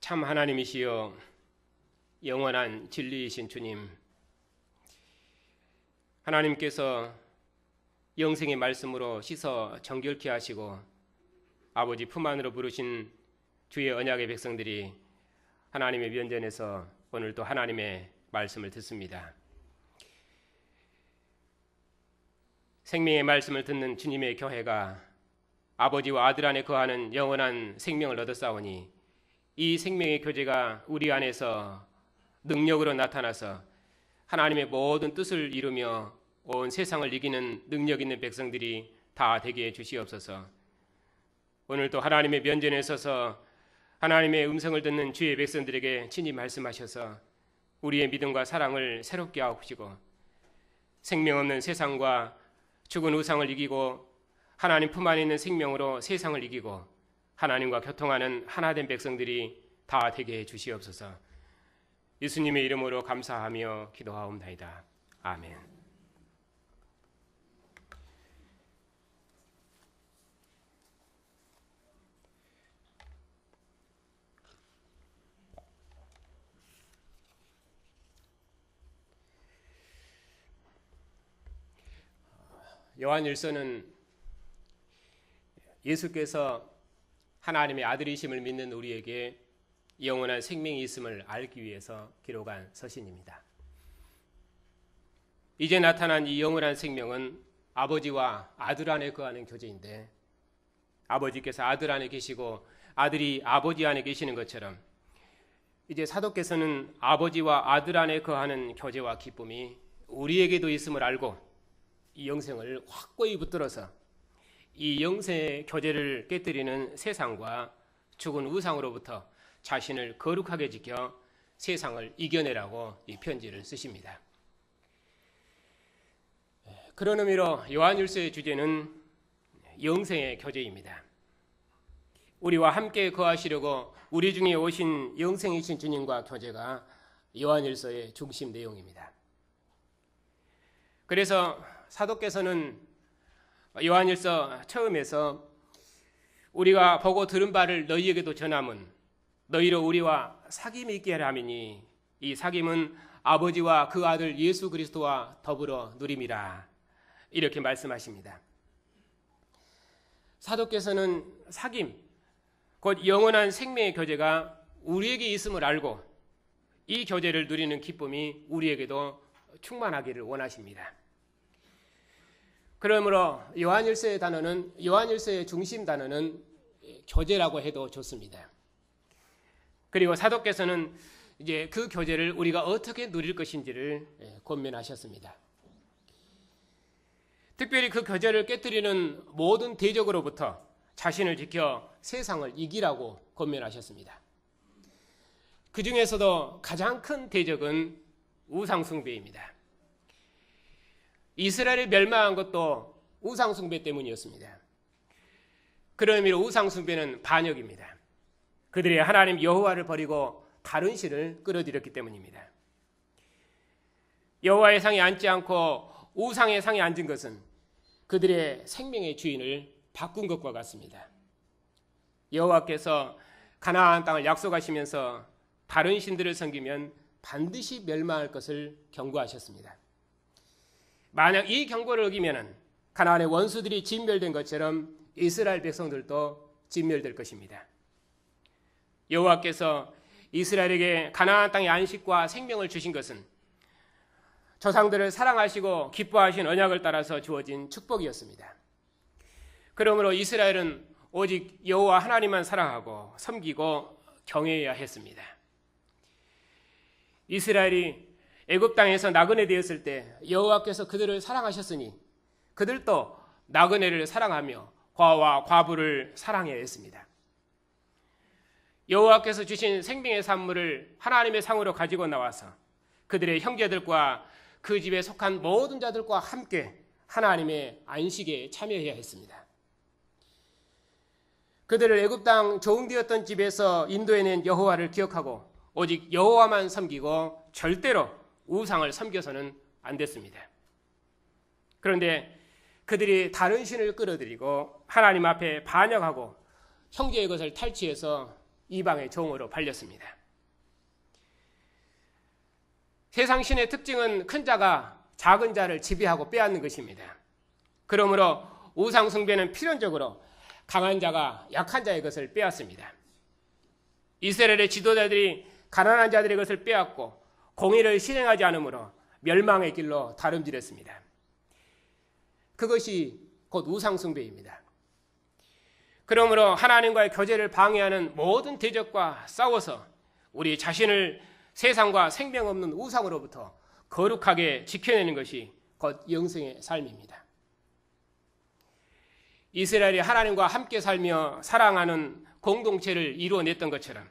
참 하나님이시여 영원한 진리이신 주님, 하나님께서 영생의 말씀으로 씻어 정결케 하시고 아버지 품 안으로 부르신 주의 언약의 백성들이 하나님의 면전에서 오늘 또 하나님의 말씀을 듣습니다. 생명의 말씀을 듣는 주님의 교회가 아버지와 아들 안에 거하는 영원한 생명을 얻었사오니 이 생명의 교제가 우리 안에서 능력으로 나타나서 하나님의 모든 뜻을 이루며 온 세상을 이기는 능력 있는 백성들이 다 되게 해 주시옵소서. 오늘도 하나님의 면전에 서서 하나님의 음성을 듣는 주의 백성들에게 친히 말씀하셔서 우리의 믿음과 사랑을 새롭게 하옵시고 생명 없는 세상과 죽은 우상을 이기고 하나님 품 안에 있는 생명으로 세상을 이기고 하나님과 교통하는 하나된 백성들이 다 되게 해 주시옵소서. 예수님의 이름으로 감사하며 기도하옵나이다. 아멘. 요한일서는 예수께서 하나님의 아들이심을 믿는 우리에게 영원한 생명이 있음을 알기 위해서 기록한 서신입니다. 이제 나타난 이 영원한 생명은 아버지와 아들 안에 거하는 교제인데, 아버지께서 아들 안에 계시고 아들이 아버지 안에 계시는 것처럼 이제 사도께서는 아버지와 아들 안에 거하는 교제와 기쁨이 우리에게도 있음을 알고 이 영생을 확고히 붙들어서 이 영생의 교제를 깨뜨리는 세상과 죽은 우상으로부터 자신을 거룩하게 지켜 세상을 이겨내라고 이 편지를 쓰십니다. 그런 의미로 요한일서의 주제는 영생의 교제입니다. 우리와 함께 거하시려고 우리 중에 오신 영생이신 주님과 교제가 요한일서의 중심 내용입니다. 그래서 사도께서는 요한일서 처음에서 우리가 보고 들은 바를 너희에게도 전함은 너희로 우리와 사귐이 있게 하려 함이니 이 사귐은 아버지와 그 아들 예수 그리스도와 더불어 누림이라, 이렇게 말씀하십니다. 사도께서는 사귐, 곧 영원한 생명의 교제가 우리에게 있음을 알고 이 교제를 누리는 기쁨이 우리에게도 충만하기를 원하십니다. 그러므로 요한일서의 단어는, 요한일서의 중심 단어는 교제라고 해도 좋습니다. 그리고 사도께서는 이제 그 교제를 우리가 어떻게 누릴 것인지를 권면하셨습니다. 특별히 그 교제를 깨뜨리는 모든 대적으로부터 자신을 지켜 세상을 이기라고 권면하셨습니다. 그 중에서도 가장 큰 대적은 우상숭배입니다. 이스라엘이 멸망한 것도 우상숭배 때문이었습니다. 그런 의미로 우상숭배는 반역입니다. 그들이 하나님 여호와를 버리고 다른 신을 끌어들였기 때문입니다. 여호와의 상에 앉지 않고 우상의 상에 앉은 것은 그들의 생명의 주인을 바꾼 것과 같습니다. 여호와께서 가나안 땅을 약속하시면서 다른 신들을 섬기면 반드시 멸망할 것을 경고하셨습니다. 만약 이 경고를 어기면 가나안의 원수들이 진멸된 것처럼 이스라엘 백성들도 진멸될 것입니다. 여호와께서 이스라엘에게 가나안 땅의 안식과 생명을 주신 것은 조상들을 사랑하시고 기뻐하신 언약을 따라서 주어진 축복이었습니다. 그러므로 이스라엘은 오직 여호와 하나님만 사랑하고 섬기고 경외해야 했습니다. 이스라엘이 애굽 땅에서 나그네 되었을 때 여호와께서 그들을 사랑하셨으니 그들도 나그네를 사랑하며 과와 과부를 사랑해야 했습니다. 여호와께서 주신 생명의 산물을 하나님의 상으로 가지고 나와서 그들의 형제들과 그 집에 속한 모든 자들과 함께 하나님의 안식에 참여해야 했습니다. 그들을 애굽 땅 종되었던 집에서 인도해낸 여호와를 기억하고 오직 여호와만 섬기고 절대로 우상을 섬겨서는 안 됐습니다. 그런데 그들이 다른 신을 끌어들이고 하나님 앞에 반역하고 형제의 것을 탈취해서 이방의 종으로 팔렸습니다. 세상 신의 특징은 큰 자가 작은 자를 지배하고 빼앗는 것입니다. 그러므로 우상 숭배는 필연적으로 강한 자가 약한 자의 것을 빼앗습니다. 이스라엘의 지도자들이 가난한 자들의 것을 빼앗고 공의를 실행하지 않으므로 멸망의 길로 다름질했습니다. 그것이 곧 우상 숭배입니다. 그러므로 하나님과의 교제를 방해하는 모든 대적과 싸워서 우리 자신을 세상과 생명 없는 우상으로부터 거룩하게 지켜내는 것이 곧 영생의 삶입니다. 이스라엘이 하나님과 함께 살며 사랑하는 공동체를 이루어냈던 것처럼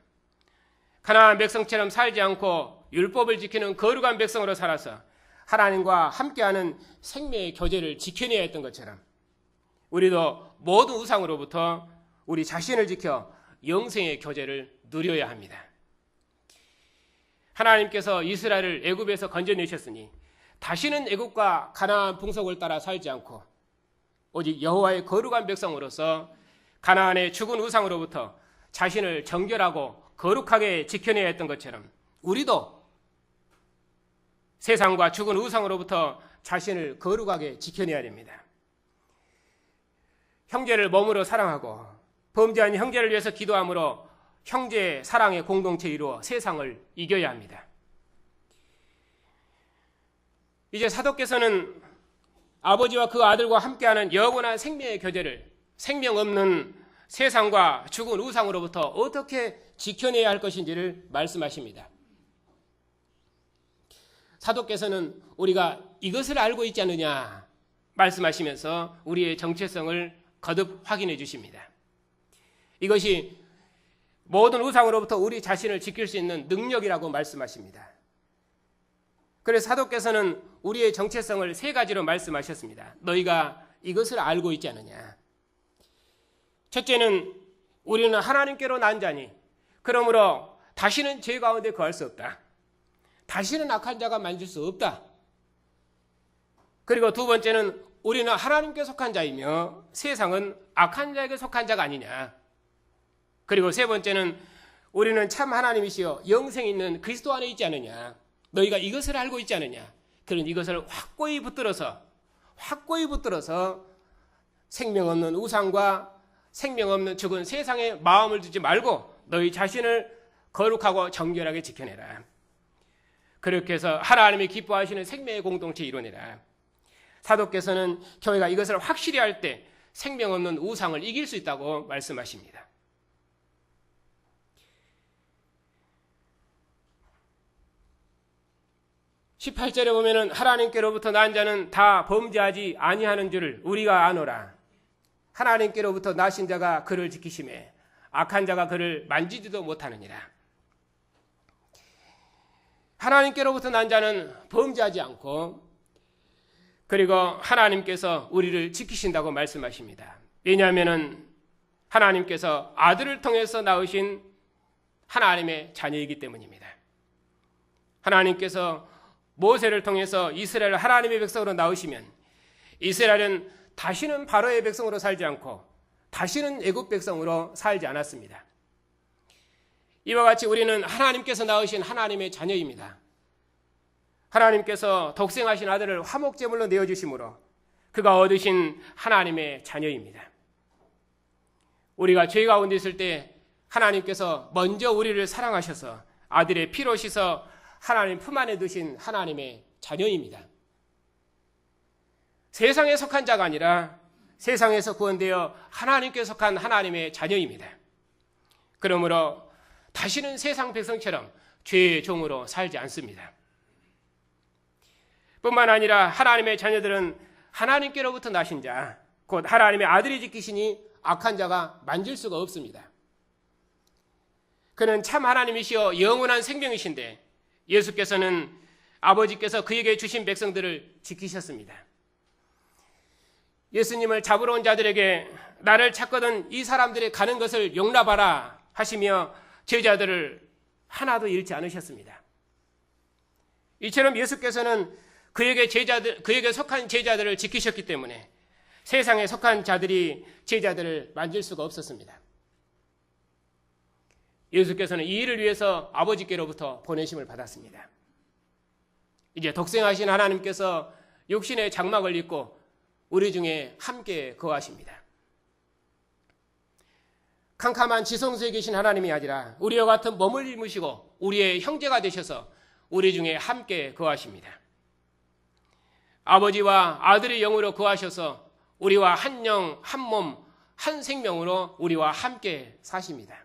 가나안 백성처럼 살지 않고 율법을 지키는 거룩한 백성으로 살아서 하나님과 함께하는 생명의 교제를 지켜내야 했던 것처럼 우리도 모든 우상으로부터 우리 자신을 지켜 영생의 교제를 누려야 합니다. 하나님께서 이스라엘을 애굽에서 건져내셨으니 다시는 애굽과 가나안 풍속을 따라 살지 않고 오직 여호와의 거룩한 백성으로서 가나안의 죽은 우상으로부터 자신을 정결하고 거룩하게 지켜내야 했던 것처럼 우리도 세상과 죽은 우상으로부터 자신을 거룩하게 지켜내야 됩니다. 형제를 몸으로 사랑하고 범죄한 형제를 위해서 기도함으로 형제의 사랑의 공동체 이루어 세상을 이겨야 합니다. 이제 사도께서는 아버지와 그 아들과 함께하는 영원한 생명의 교제를 생명 없는 세상과 죽은 우상으로부터 어떻게 지켜내야 할 것인지를 말씀하십니다. 사도께서는 우리가 이것을 알고 있지 않느냐 말씀하시면서 우리의 정체성을 거듭 확인해 주십니다. 이것이 모든 우상으로부터 우리 자신을 지킬 수 있는 능력이라고 말씀하십니다. 그래서 사도께서는 우리의 정체성을 세 가지로 말씀하셨습니다. 너희가 이것을 알고 있지 않느냐. 첫째는 우리는 하나님께로 난 자니 그러므로 다시는 죄 가운데 거할 수 없다. 다시는 악한 자가 만질 수 없다. 그리고 두 번째는 우리는 하나님께 속한 자이며 세상은 악한 자에게 속한 자가 아니냐. 그리고 세 번째는 우리는 참 하나님이시여 영생 있는 그리스도 안에 있지 않느냐. 너희가 이것을 알고 있지 않느냐. 그런 이것을 확고히 붙들어서 생명 없는 우상과 생명 없는 죽은 세상에 마음을 두지 말고 너희 자신을 거룩하고 정결하게 지켜내라. 그렇게 해서 하나님이 기뻐하시는 생명의 공동체 이뤄내라. 사도께서는 교회가 이것을 확실히 할 때 생명 없는 우상을 이길 수 있다고 말씀하십니다. 18절에 보면은 하나님께로부터 난 자는 다 범죄하지 아니하는 줄을 우리가 아노라. 하나님께로부터 나신 자가 그를 지키심에 악한 자가 그를 만지지도 못하느니라. 하나님께로부터 난 자는 범죄하지 않고 그리고 하나님께서 우리를 지키신다고 말씀하십니다. 왜냐하면 하나님께서 아들을 통해서 낳으신 하나님의 자녀이기 때문입니다. 하나님께서 모세를 통해서 이스라엘을 하나님의 백성으로 낳으시면 이스라엘은 다시는 바로의 백성으로 살지 않고 다시는 애굽 백성으로 살지 않았습니다. 이와 같이 우리는 하나님께서 낳으신 하나님의 자녀입니다. 하나님께서 독생하신 아들을 화목제물로 내어주심으로 그가 얻으신 하나님의 자녀입니다. 우리가 죄 가운데 있을 때 하나님께서 먼저 우리를 사랑하셔서 아들의 피로 씻어 하나님 품 안에 두신 하나님의 자녀입니다. 세상에 속한 자가 아니라 세상에서 구원되어 하나님께 속한 하나님의 자녀입니다. 그러므로 다시는 세상 백성처럼 죄의 종으로 살지 않습니다. 뿐만 아니라 하나님의 자녀들은 하나님께로부터 나신 자, 곧 하나님의 아들이 지키시니 악한 자가 만질 수가 없습니다. 그는 참 하나님이시여 영원한 생명이신데 예수께서는 아버지께서 그에게 주신 백성들을 지키셨습니다. 예수님을 잡으러 온 자들에게 나를 찾거든 이 사람들이 가는 것을 용납하라 하시며 제자들을 하나도 잃지 않으셨습니다. 이처럼 예수께서는 그에게 속한 제자들을 지키셨기 때문에 세상에 속한 자들이 제자들을 만질 수가 없었습니다. 예수께서는 이 일을 위해서 아버지께로부터 보내심을 받았습니다. 이제 독생하신 하나님께서 육신의 장막을 입고 우리 중에 함께 거하십니다. 캄캄한 지성소에 계신 하나님이 아니라 우리와 같은 몸을 입으시고 우리의 형제가 되셔서 우리 중에 함께 거하십니다. 아버지와 아들의 영으로 거하셔서 우리와 한 영, 한 몸, 한 생명으로 우리와 함께 사십니다.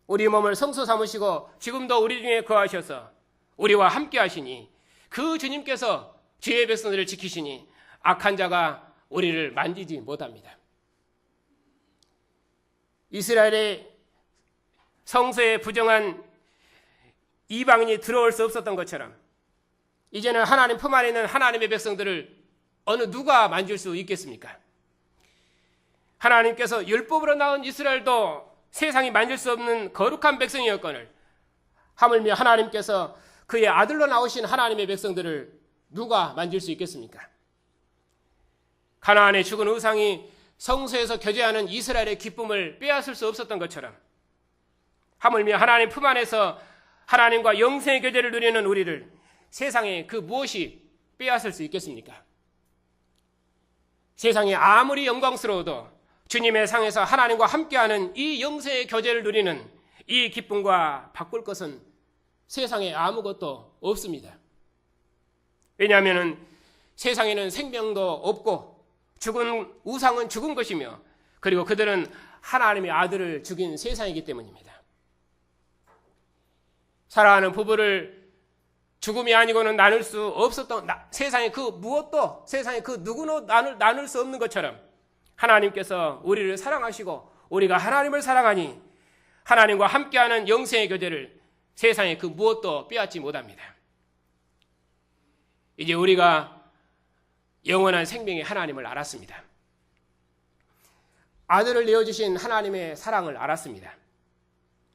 우리 몸을 성소 삼으시고 지금도 우리 중에 거하셔서 우리와 함께 하시니 그 주님께서 주의 백성들을 지키시니 악한 자가 우리를 만지지 못합니다. 이스라엘의 성소에 부정한 이방인이 들어올 수 없었던 것처럼 이제는 하나님 품 안에 있는 하나님의 백성들을 어느 누가 만질 수 있겠습니까? 하나님께서 율법으로 나온 이스라엘도 세상이 만질 수 없는 거룩한 백성이었거늘 하물며 하나님께서 그의 아들로 나오신 하나님의 백성들을 누가 만질 수 있겠습니까? 가나안의 죽은 우상이 성소에서 교제하는 이스라엘의 기쁨을 빼앗을 수 없었던 것처럼 하물며 하나님 품 안에서 하나님과 영생의 교제를 누리는 우리를 세상에 그 무엇이 빼앗을 수 있겠습니까? 세상이 아무리 영광스러워도 주님의 상에서 하나님과 함께하는 이 영생의 교제를 누리는 이 기쁨과 바꿀 것은 세상에 아무것도 없습니다. 왜냐하면 세상에는 생명도 없고 죽은 우상은 죽은 것이며 그리고 그들은 하나님의 아들을 죽인 세상이기 때문입니다. 사랑하는 부부를 죽음이 아니고는 나눌 수 없었던 세상에 그 무엇도 세상에 그 누구도 나눌 수 없는 것처럼 하나님께서 우리를 사랑하시고 우리가 하나님을 사랑하니 하나님과 함께하는 영생의 교제를 세상에 그 무엇도 빼앗지 못합니다. 이제 우리가 영원한 생명의 하나님을 알았습니다. 아들을 내어주신 하나님의 사랑을 알았습니다.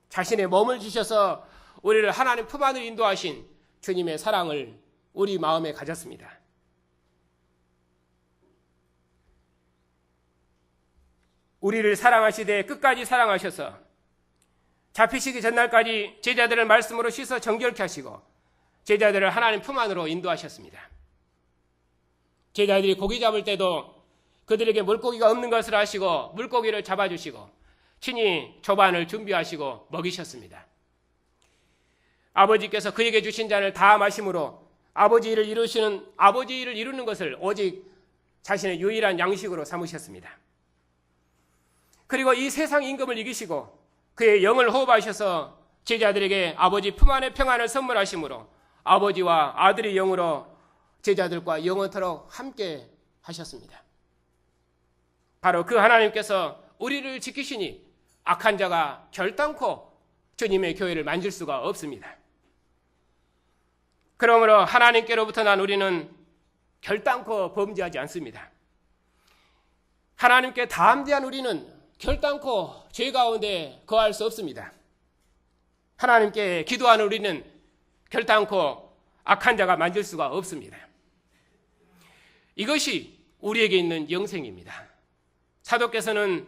자신의 몸을 주셔서 우리를 하나님 품 안으로 인도하신 주님의 사랑을 우리 마음에 가졌습니다. 우리를 사랑하시되 끝까지 사랑하셔서 잡히시기 전날까지 제자들을 말씀으로 씻어 정결케 하시고 제자들을 하나님 품 안으로 인도하셨습니다. 제자들이 고기 잡을 때도 그들에게 물고기가 없는 것을 아시고 물고기를 잡아주시고 친히 조반을 준비하시고 먹이셨습니다. 아버지께서 그에게 주신 잔을 다 마심으로 아버지 일을 이루는 것을 오직 자신의 유일한 양식으로 삼으셨습니다. 그리고 이 세상 임금을 이기시고 그의 영을 호흡하셔서 제자들에게 아버지 품 안의 평안을 선물하심으로 아버지와 아들의 영으로 제자들과 영원토록 함께 하셨습니다. 바로 그 하나님께서 우리를 지키시니 악한 자가 결단코 주님의 교회를 만질 수가 없습니다. 그러므로 하나님께로부터 난 우리는 결단코 범죄하지 않습니다. 하나님께 담대한 우리는 결단코 죄 가운데 거할 수 없습니다. 하나님께 기도하는 우리는 결단코 악한 자가 만질 수가 없습니다. 이것이 우리에게 있는 영생입니다. 사도께서는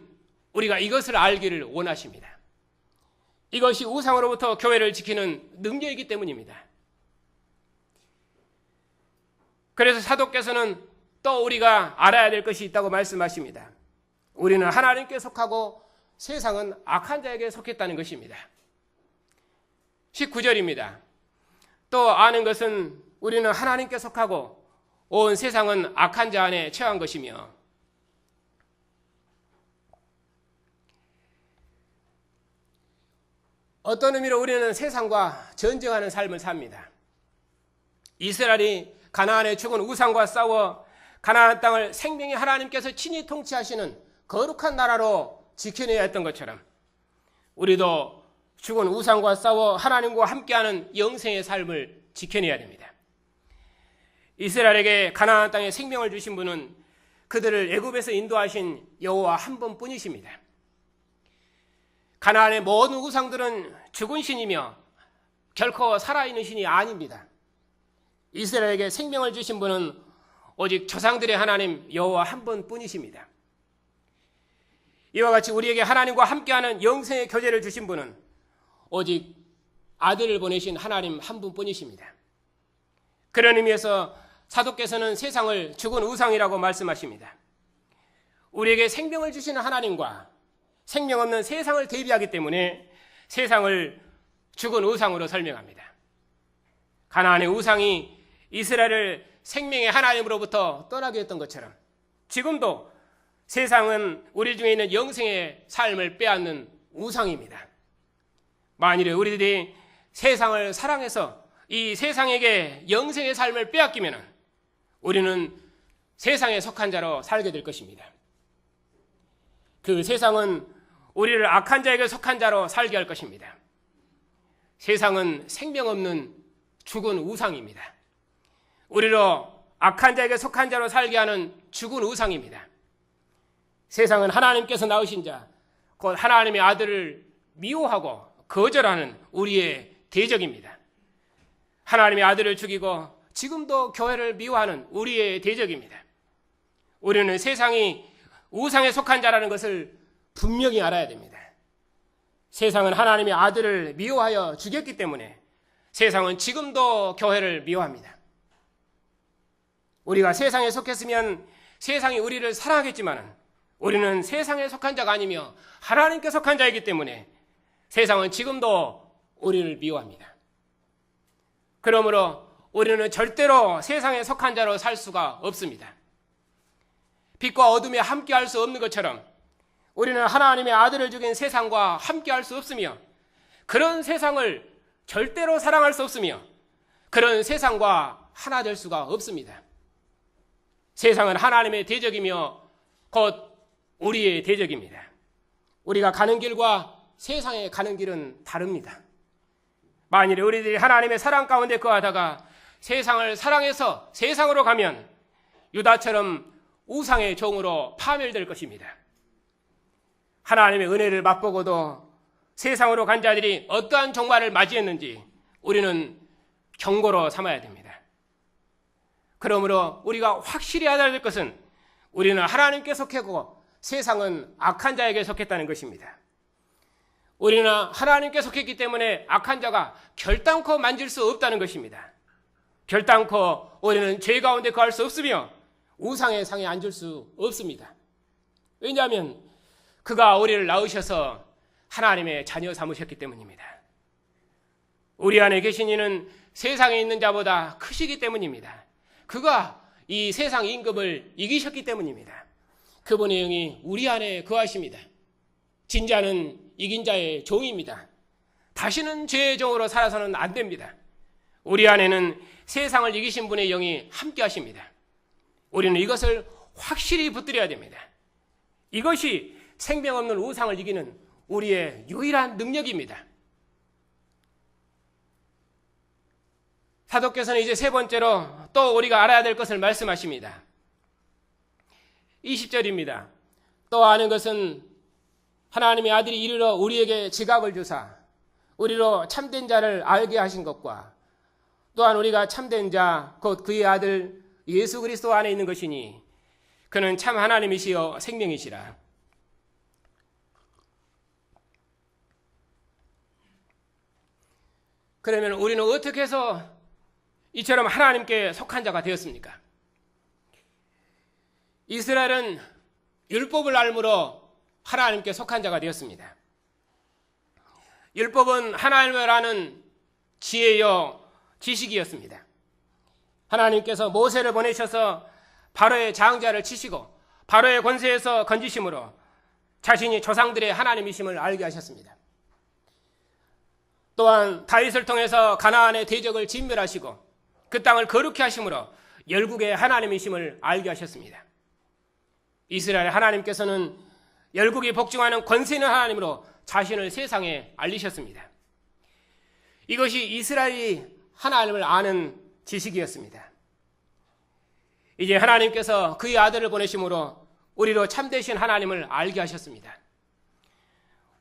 우리가 이것을 알기를 원하십니다. 이것이 우상으로부터 교회를 지키는 능력이기 때문입니다. 그래서 사도께서는 또 우리가 알아야 될 것이 있다고 말씀하십니다. 우리는 하나님께 속하고 세상은 악한 자에게 속했다는 것입니다. 19절입니다. 또 아는 것은 우리는 하나님께 속하고 온 세상은 악한 자 안에 처한 것이며 어떤 의미로 우리는 세상과 전쟁하는 삶을 삽니다. 이스라엘이 가나안의 죽은 우상과 싸워 가나안 땅을 생명의 하나님께서 친히 통치하시는 거룩한 나라로 지켜내야 했던 것처럼 우리도 죽은 우상과 싸워 하나님과 함께하는 영생의 삶을 지켜내야 됩니다. 이스라엘에게 가나안 땅에 생명을 주신 분은 그들을 애굽에서 인도하신 여호와 한 분뿐이십니다. 가나안의 모든 우상들은 죽은 신이며 결코 살아있는 신이 아닙니다. 이스라엘에게 생명을 주신 분은 오직 조상들의 하나님 여호와 한 분뿐이십니다. 이와 같이 우리에게 하나님과 함께하는 영생의 교제를 주신 분은 오직 아들을 보내신 하나님 한 분뿐이십니다. 그런 의미에서 사도께서는 세상을 죽은 우상이라고 말씀하십니다. 우리에게 생명을 주시는 하나님과 생명 없는 세상을 대비하기 때문에 세상을 죽은 우상으로 설명합니다. 가나안의 우상이 이스라엘을 생명의 하나님으로부터 떠나게 했던 것처럼 지금도 세상은 우리 중에 있는 영생의 삶을 빼앗는 우상입니다. 만일에 우리들이 세상을 사랑해서 이 세상에게 영생의 삶을 빼앗기면 우리는 세상에 속한 자로 살게 될 것입니다. 그 세상은 우리를 악한 자에게 속한 자로 살게 할 것입니다. 세상은 생명 없는 죽은 우상입니다. 우리로 악한 자에게 속한 자로 살게 하는 죽은 우상입니다. 세상은 하나님께서 낳으신 자, 곧 하나님의 아들을 미워하고 거절하는 우리의 대적입니다. 하나님의 아들을 죽이고 지금도 교회를 미워하는 우리의 대적입니다. 우리는 세상이 우상에 속한 자라는 것을 분명히 알아야 됩니다. 세상은 하나님의 아들을 미워하여 죽였기 때문에 세상은 지금도 교회를 미워합니다. 우리가 세상에 속했으면 세상이 우리를 사랑하겠지만 우리는 세상에 속한 자가 아니며 하나님께 속한 자이기 때문에 세상은 지금도 우리를 미워합니다. 그러므로 우리는 절대로 세상에 속한 자로 살 수가 없습니다. 빛과 어둠에 함께할 수 없는 것처럼 우리는 하나님의 아들을 죽인 세상과 함께할 수 없으며 그런 세상을 절대로 사랑할 수 없으며 그런 세상과 하나 될 수가 없습니다. 세상은 하나님의 대적이며 곧 우리의 대적입니다. 우리가 가는 길과 세상에 가는 길은 다릅니다. 만일에 우리들이 하나님의 사랑 가운데 거하다가 세상을 사랑해서 세상으로 가면 유다처럼 우상의 종으로 파멸될 것입니다. 하나님의 은혜를 맛보고도 세상으로 간 자들이 어떠한 종말을 맞이했는지 우리는 경고로 삼아야 됩니다. 그러므로 우리가 확실히 알아야 될 것은 우리는 하나님께 속했고 세상은 악한 자에게 속했다는 것입니다. 우리는 하나님께 속했기 때문에 악한 자가 결단코 만질 수 없다는 것입니다. 결단코 우리는 죄 가운데 거할 수 없으며 우상의 상에 앉을 수 없습니다. 왜냐하면 그가 우리를 낳으셔서 하나님의 자녀 삼으셨기 때문입니다. 우리 안에 계신 이는 세상에 있는 자보다 크시기 때문입니다. 그가 이 세상 임금을 이기셨기 때문입니다. 그분의 영이 우리 안에 거하십니다. 진자는 이긴 자의 종입니다. 다시는 죄의 종으로 살아서는 안 됩니다. 우리 안에는 세상을 이기신 분의 영이 함께 하십니다. 우리는 이것을 확실히 붙들어야 됩니다. 이것이 생명 없는 우상을 이기는 우리의 유일한 능력입니다. 사도께서는 이제 세 번째로 또 우리가 알아야 될 것을 말씀하십니다. 20절입니다. 또 아는 것은 하나님의 아들이 이르러 우리에게 지각을 주사 우리로 참된 자를 알게 하신 것과 또한 우리가 참된 자 곧 그의 아들 예수 그리스도 안에 있는 것이니 그는 참 하나님이시여 생명이시라. 그러면 우리는 어떻게 해서 이처럼 하나님께 속한 자가 되었습니까? 이스라엘은 율법을 알므로 하나님께 속한 자가 되었습니다. 율법은 하나님을 아는 지혜요 지식이었습니다. 하나님께서 모세를 보내셔서 바로의 장자를 치시고 바로의 권세에서 건지심으로 자신이 조상들의 하나님이심을 알게 하셨습니다. 또한 다윗을 통해서 가나안의 대적을 진멸하시고 그 땅을 거룩히 하심으로 열국의 하나님이심을 알게 하셨습니다. 이스라엘 하나님께서는 열국이 복종하는 권세 있는 하나님으로 자신을 세상에 알리셨습니다. 이것이 이스라엘이 하나님을 아는 지식이었습니다. 이제 하나님께서 그의 아들을 보내심으로 우리로 참되신 하나님을 알게 하셨습니다.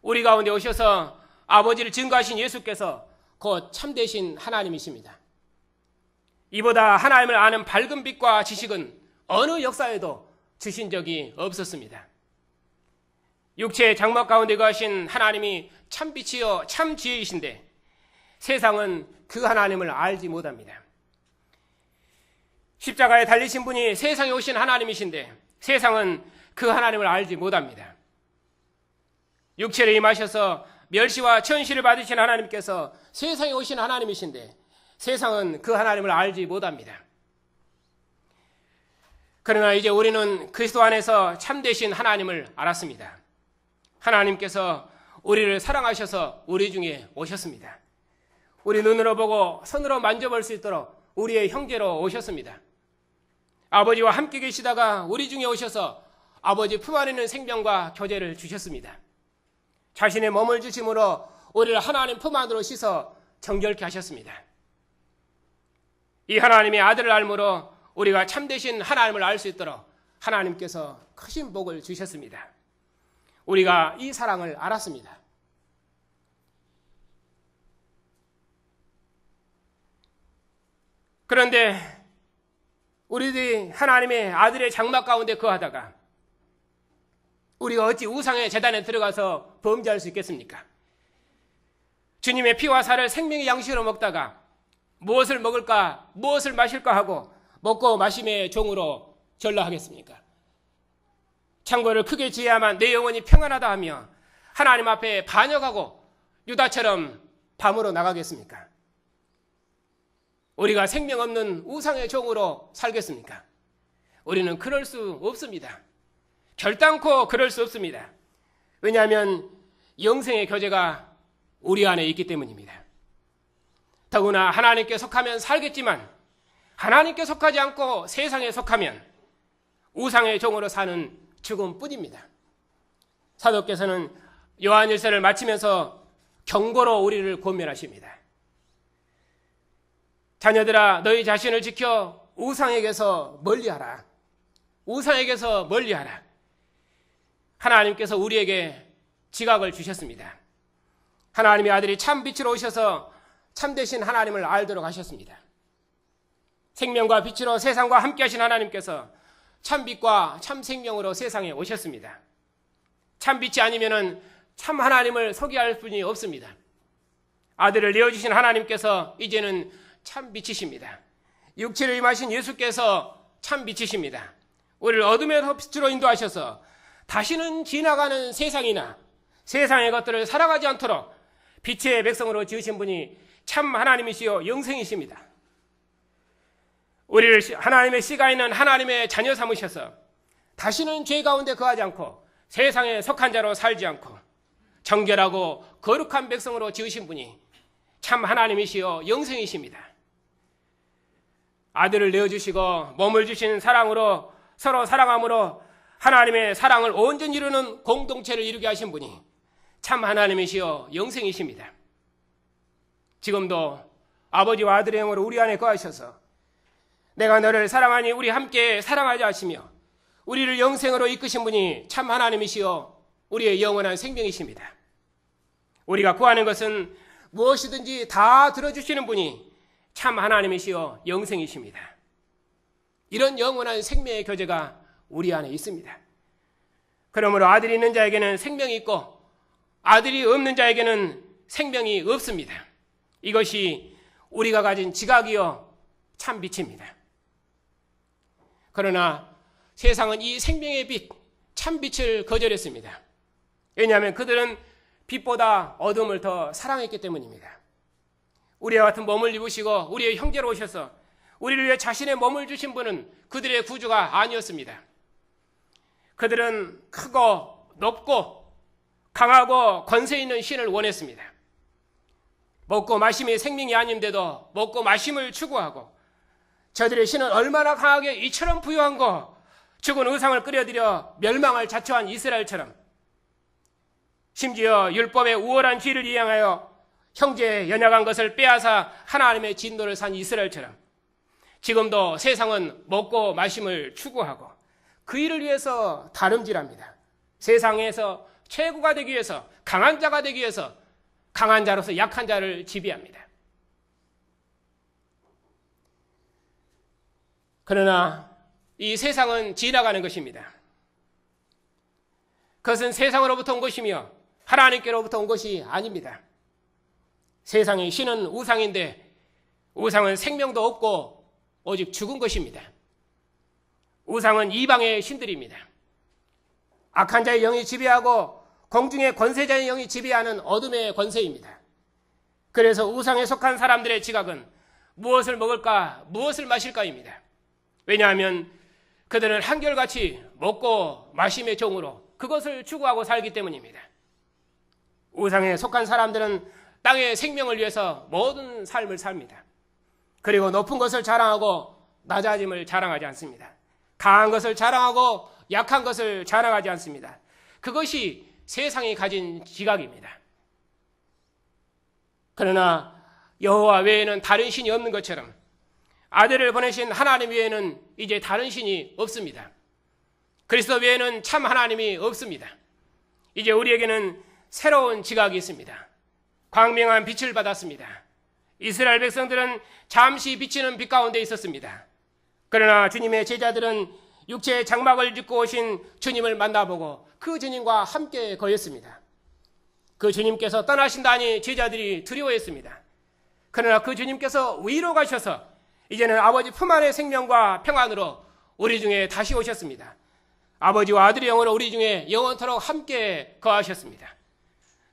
우리 가운데 오셔서 아버지를 증거하신 예수께서 곧 참되신 하나님이십니다. 이보다 하나님을 아는 밝은 빛과 지식은 어느 역사에도 주신 적이 없었습니다. 육체의 장막 가운데 거하신 하나님이 참 빛이요 참 지혜이신데 세상은 그 하나님을 알지 못합니다. 십자가에 달리신 분이 세상에 오신 하나님이신데 세상은 그 하나님을 알지 못합니다. 육체를 임하셔서 멸시와 천시를 받으신 하나님께서 세상에 오신 하나님이신데 세상은 그 하나님을 알지 못합니다. 그러나 이제 우리는 그리스도 안에서 참되신 하나님을 알았습니다. 하나님께서 우리를 사랑하셔서 우리 중에 오셨습니다. 우리 눈으로 보고 손으로 만져볼 수 있도록 우리의 형제로 오셨습니다. 아버지와 함께 계시다가 우리 중에 오셔서 아버지 품 안에 있는 생명과 교제를 주셨습니다. 자신의 몸을 주심으로 우리를 하나님 품 안으로 씻어 정결케 하셨습니다. 이 하나님의 아들을 알므로 우리가 참되신 하나님을 알 수 있도록 하나님께서 크신 복을 주셨습니다. 우리가 이 사랑을 알았습니다. 그런데 우리들이 하나님의 아들의 장막 가운데 거하다가 우리가 어찌 우상의 제단에 들어가서 범죄할 수 있겠습니까? 주님의 피와 살을 생명의 양식으로 먹다가 무엇을 먹을까 무엇을 마실까 하고 먹고 마심의 종으로 전락하겠습니까? 창고를 크게 지어야만 내 영혼이 평안하다 하며 하나님 앞에 반역하고 유다처럼 밤으로 나가겠습니까? 우리가 생명 없는 우상의 종으로 살겠습니까? 우리는 그럴 수 없습니다. 결단코 그럴 수 없습니다. 왜냐하면 영생의 교제가 우리 안에 있기 때문입니다. 더구나 하나님께 속하면 살겠지만 하나님께 속하지 않고 세상에 속하면 우상의 종으로 사는 죽음뿐입니다. 사도께서는 요한일서를 마치면서 경고로 우리를 권면하십니다. 자녀들아 너희 자신을 지켜 우상에게서 멀리하라. 우상에게서 멀리하라. 하나님께서 우리에게 지각을 주셨습니다. 하나님의 아들이 참 빛으로 오셔서 참되신 하나님을 알도록 하셨습니다. 생명과 빛으로 세상과 함께 하신 하나님께서 참 빛과 참 생명으로 세상에 오셨습니다. 참 빛이 아니면은 참 하나님을 소개할 분이 없습니다. 아들을 내어주신 하나님께서 이제는 참 빛이십니다. 육체를 임하신 예수께서 참 빛이십니다. 우리를 어둠에서 빛으로 인도하셔서 다시는 지나가는 세상이나 세상의 것들을 살아가지 않도록 빛의 백성으로 지으신 분이 참 하나님이시요 영생이십니다. 우리를 하나님의 씨가 있는 하나님의 자녀 삼으셔서 다시는 죄 가운데 거하지 않고 세상에 속한 자로 살지 않고 정결하고 거룩한 백성으로 지으신 분이 참 하나님이시요 영생이십니다. 아들을 내어주시고 몸을 주신 사랑으로 서로 사랑함으로 하나님의 사랑을 온전히 이루는 공동체를 이루게 하신 분이 참 하나님이시요 영생이십니다. 지금도 아버지와 아들의 영으로 우리 안에 거하셔서 내가 너를 사랑하니 우리 함께 사랑하자 하시며 우리를 영생으로 이끄신 분이 참 하나님이시요 우리의 영원한 생명이십니다. 우리가 구하는 것은 무엇이든지 다 들어주시는 분이 참 하나님이시요 영생이십니다. 이런 영원한 생명의 교제가 우리 안에 있습니다. 그러므로 아들이 있는 자에게는 생명이 있고 아들이 없는 자에게는 생명이 없습니다. 이것이 우리가 가진 지각이요 참 빛입니다. 그러나 세상은 이 생명의 빛, 참 빛을 거절했습니다. 왜냐하면 그들은 빛보다 어둠을 더 사랑했기 때문입니다. 우리와 같은 몸을 입으시고 우리의 형제로 오셔서 우리를 위해 자신의 몸을 주신 분은 그들의 구주가 아니었습니다. 그들은 크고 높고 강하고 권세 있는 신을 원했습니다. 먹고 마심이 생명이 아닌데도 먹고 마심을 추구하고 저들의 신은 얼마나 강하게 이처럼 부유한고 죽은 의상을 끌어들여 멸망을 자초한 이스라엘처럼 심지어 율법의 우월한 지혜를 이용하여 형제의 연약한 것을 빼앗아 하나님의 진노를 산 이스라엘처럼 지금도 세상은 먹고 마심을 추구하고 그 일을 위해서 다름질합니다. 세상에서 최고가 되기 위해서 강한 자가 되기 위해서 강한 자로서 약한 자를 지배합니다. 그러나 이 세상은 지나가는 것입니다. 그것은 세상으로부터 온 것이며 하나님께로부터 온 것이 아닙니다. 세상의 신은 우상인데 우상은 생명도 없고 오직 죽은 것입니다. 우상은 이방의 신들입니다. 악한 자의 영이 지배하고 공중의 권세자의 영이 지배하는 어둠의 권세입니다. 그래서 우상에 속한 사람들의 지각은 무엇을 먹을까, 무엇을 마실까입니다. 왜냐하면 그들은 한결같이 먹고 마심의 종으로 그것을 추구하고 살기 때문입니다. 우상에 속한 사람들은 땅의 생명을 위해서 모든 삶을 삽니다. 그리고 높은 것을 자랑하고 낮아짐을 자랑하지 않습니다. 강한 것을 자랑하고 약한 것을 자랑하지 않습니다. 그것이 세상이 가진 지각입니다. 그러나 여호와 외에는 다른 신이 없는 것처럼 아들을 보내신 하나님 외에는 이제 다른 신이 없습니다. 그리스도 외에는 참 하나님이 없습니다. 이제 우리에게는 새로운 지각이 있습니다. 광명한 빛을 받았습니다. 이스라엘 백성들은 잠시 비치는 빛 가운데 있었습니다. 그러나 주님의 제자들은 육체의 장막을 짚고 오신 주님을 만나보고 그 주님과 함께 거했습니다. 그 주님께서 떠나신다니 제자들이 두려워했습니다. 그러나 그 주님께서 위로 가셔서 이제는 아버지 품 안의 생명과 평안으로 우리 중에 다시 오셨습니다. 아버지와 아들의 영으로 우리 중에 영원토록 함께 거하셨습니다.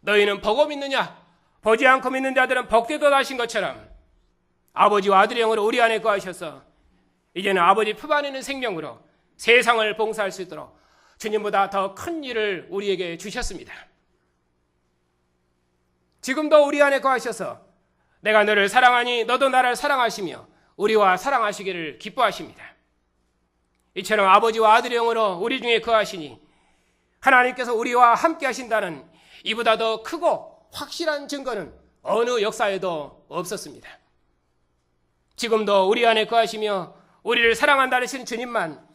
너희는 보고 믿느냐? 보지 않고 믿는 자들은 복되도다 하신 것처럼 아버지와 아들의 영으로 우리 안에 거하셔서 이제는 아버지 품 안에 있는 생명으로 세상을 봉사할 수 있도록 주님보다 더 큰 일을 우리에게 주셨습니다. 지금도 우리 안에 거하셔서 내가 너를 사랑하니 너도 나를 사랑하시며 우리와 사랑하시기를 기뻐하십니다. 이처럼 아버지와 아들의 영으로 우리 중에 거하시니 하나님께서 우리와 함께 하신다는 이보다 더 크고 확실한 증거는 어느 역사에도 없었습니다. 지금도 우리 안에 거하시며 우리를 사랑한다는 주님만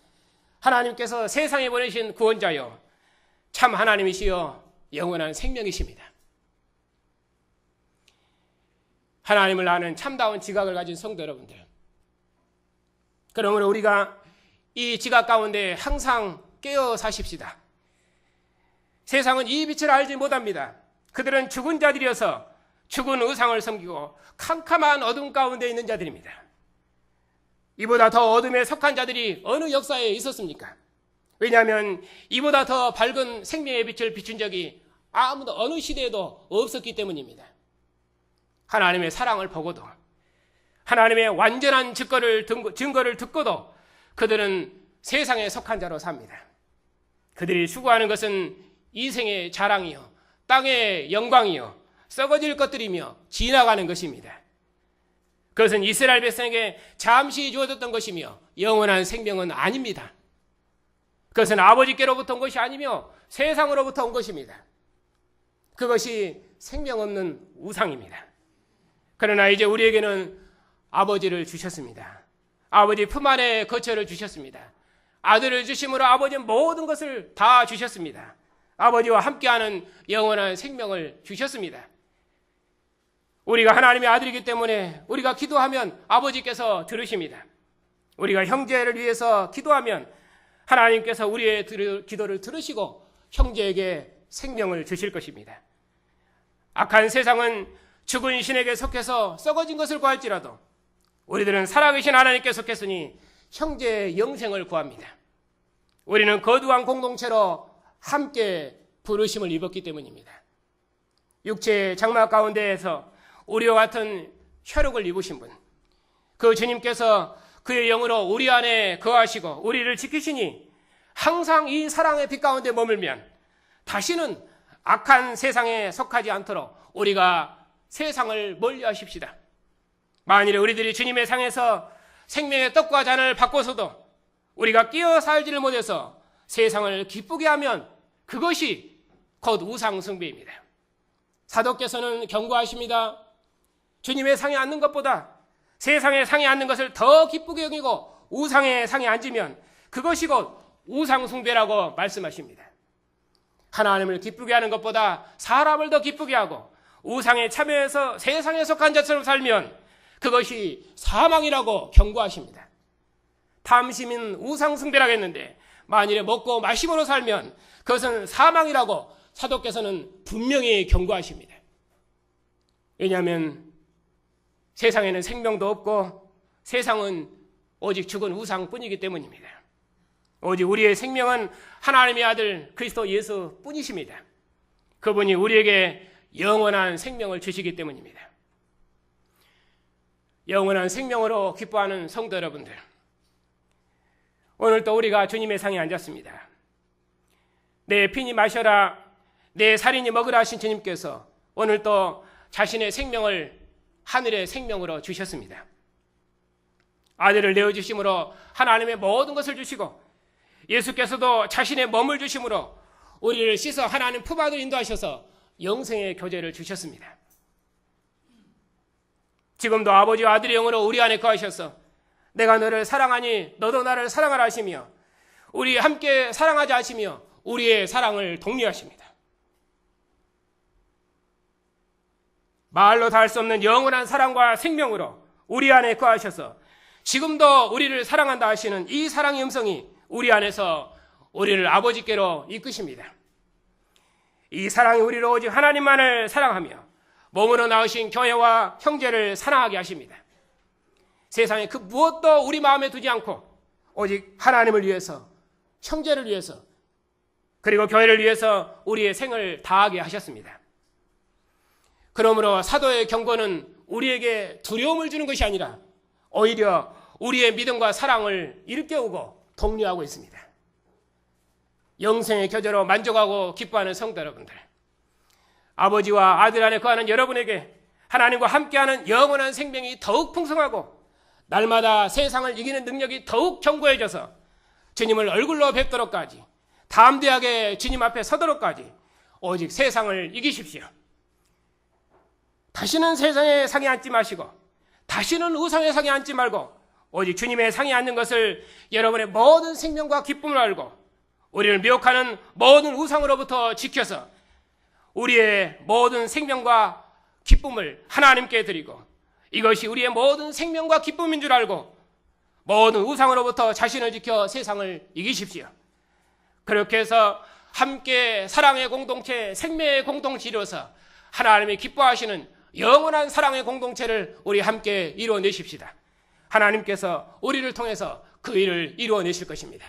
하나님께서 세상에 보내신 구원자요 참 하나님이시여 영원한 생명이십니다. 하나님을 아는 참다운 지각을 가진 성도 여러분들, 그러므로 우리가 이 지각 가운데 항상 깨어 사십시다. 세상은 이 빛을 알지 못합니다. 그들은 죽은 자들이어서 죽은 의상을 섬기고 캄캄한 어둠 가운데 있는 자들입니다. 이보다 더 어둠에 속한 자들이 어느 역사에 있었습니까? 왜냐하면 이보다 더 밝은 생명의 빛을 비춘 적이 아무도 어느 시대에도 없었기 때문입니다. 하나님의 사랑을 보고도 하나님의 완전한 증거를 듣고도 그들은 세상에 속한 자로 삽니다. 그들이 추구하는 것은 이생의 자랑이요 땅의 영광이요 썩어질 것들이며 지나가는 것입니다. 그것은 이스라엘 백성에게 잠시 주어졌던 것이며 영원한 생명은 아닙니다. 그것은 아버지께로부터 온 것이 아니며 세상으로부터 온 것입니다. 그것이 생명 없는 우상입니다. 그러나 이제 우리에게는 아버지를 주셨습니다. 아버지 품 안에 거처를 주셨습니다. 아들을 주심으로 아버지는 모든 것을 다 주셨습니다. 아버지와 함께하는 영원한 생명을 주셨습니다. 우리가 하나님의 아들이기 때문에 우리가 기도하면 아버지께서 들으십니다. 우리가 형제를 위해서 기도하면 하나님께서 우리의 기도를 들으시고 형제에게 생명을 주실 것입니다. 악한 세상은 죽은 신에게 속해서 썩어진 것을 구할지라도 우리들은 살아계신 하나님께 속했으니 형제의 영생을 구합니다. 우리는 거룩한 공동체로 함께 부르심을 입었기 때문입니다. 육체의 장막 가운데에서 우리와 같은 혈육을 입으신 분, 그 주님께서 그의 영으로 우리 안에 거하시고 우리를 지키시니 항상 이 사랑의 빛 가운데 머물면 다시는 악한 세상에 속하지 않도록 우리가 세상을 멀리하십시다. 만일에 우리들이 주님의 상에서 생명의 떡과 잔을 받고서도 우리가 끼어 살지를 못해서 세상을 기쁘게 하면 그것이 곧 우상 숭배입니다. 사도께서는 경고하십니다. 주님의 상에 앉는 것보다 세상의 상에 앉는 것을 더 기쁘게 여기고 우상의 상에 앉으면 그것이 곧 우상 숭배라고 말씀하십니다. 하나님을 기쁘게 하는 것보다 사람을 더 기쁘게 하고 우상에 참여해서 세상에 속한 자처럼 살면 그것이 사망이라고 경고하십니다. 탐심은 우상 숭배라고 했는데 만일에 먹고 마심으로 살면 그것은 사망이라고 사도께서는 분명히 경고하십니다. 왜냐하면 세상에는 생명도 없고 세상은 오직 죽은 우상뿐이기 때문입니다. 오직 우리의 생명은 하나님의 아들 그리스도 예수 뿐이십니다. 그분이 우리에게 영원한 생명을 주시기 때문입니다. 영원한 생명으로 기뻐하는 성도 여러분들, 오늘 또 우리가 주님의 상에 앉았습니다. 내 피니 마셔라, 내 살인이 먹으라 하신 주님께서 오늘 또 자신의 생명을 하늘의 생명으로 주셨습니다. 아들을 내어주심으로 하나님의 모든 것을 주시고 예수께서도 자신의 몸을 주심으로 우리를 씻어 하나님 품 안으로 인도하셔서 영생의 교제를 주셨습니다. 지금도 아버지와 아들의 영으로 우리 안에 거하셔서 내가 너를 사랑하니 너도 나를 사랑하라 하시며 우리 함께 사랑하자 하시며 우리의 사랑을 독려하십니다. 말로 다 할 수 없는 영원한 사랑과 생명으로 우리 안에 거하셔서 지금도 우리를 사랑한다 하시는 이 사랑의 음성이 우리 안에서 우리를 아버지께로 이끄십니다. 이 사랑이 우리를 오직 하나님만을 사랑하며 몸으로 낳으신 교회와 형제를 사랑하게 하십니다. 세상에 그 무엇도 우리 마음에 두지 않고 오직 하나님을 위해서, 형제를 위해서, 그리고 교회를 위해서 우리의 생을 다하게 하셨습니다. 그러므로 사도의 경고는 우리에게 두려움을 주는 것이 아니라 오히려 우리의 믿음과 사랑을 일깨우고 독려하고 있습니다. 영생의 교제로 만족하고 기뻐하는 성도 여러분들, 아버지와 아들 안에 거하는 여러분에게 하나님과 함께하는 영원한 생명이 더욱 풍성하고 날마다 세상을 이기는 능력이 더욱 견고해져서 주님을 얼굴로 뵙도록까지, 담대하게 주님 앞에 서도록까지 오직 세상을 이기십시오. 다시는 세상의 상에 앉지 마시고 다시는 우상의 상에 앉지 말고 오직 주님의 상에 앉는 것을 여러분의 모든 생명과 기쁨을 알고 우리를 미혹하는 모든 우상으로부터 지켜서 우리의 모든 생명과 기쁨을 하나님께 드리고 이것이 우리의 모든 생명과 기쁨인 줄 알고 모든 우상으로부터 자신을 지켜 세상을 이기십시오. 그렇게 해서 함께 사랑의 공동체, 생명의 공동체 이루어서 하나님이 기뻐하시는 영원한 사랑의 공동체를 우리 함께 이루어내십시다. 하나님께서 우리를 통해서 그 일을 이루어내실 것입니다.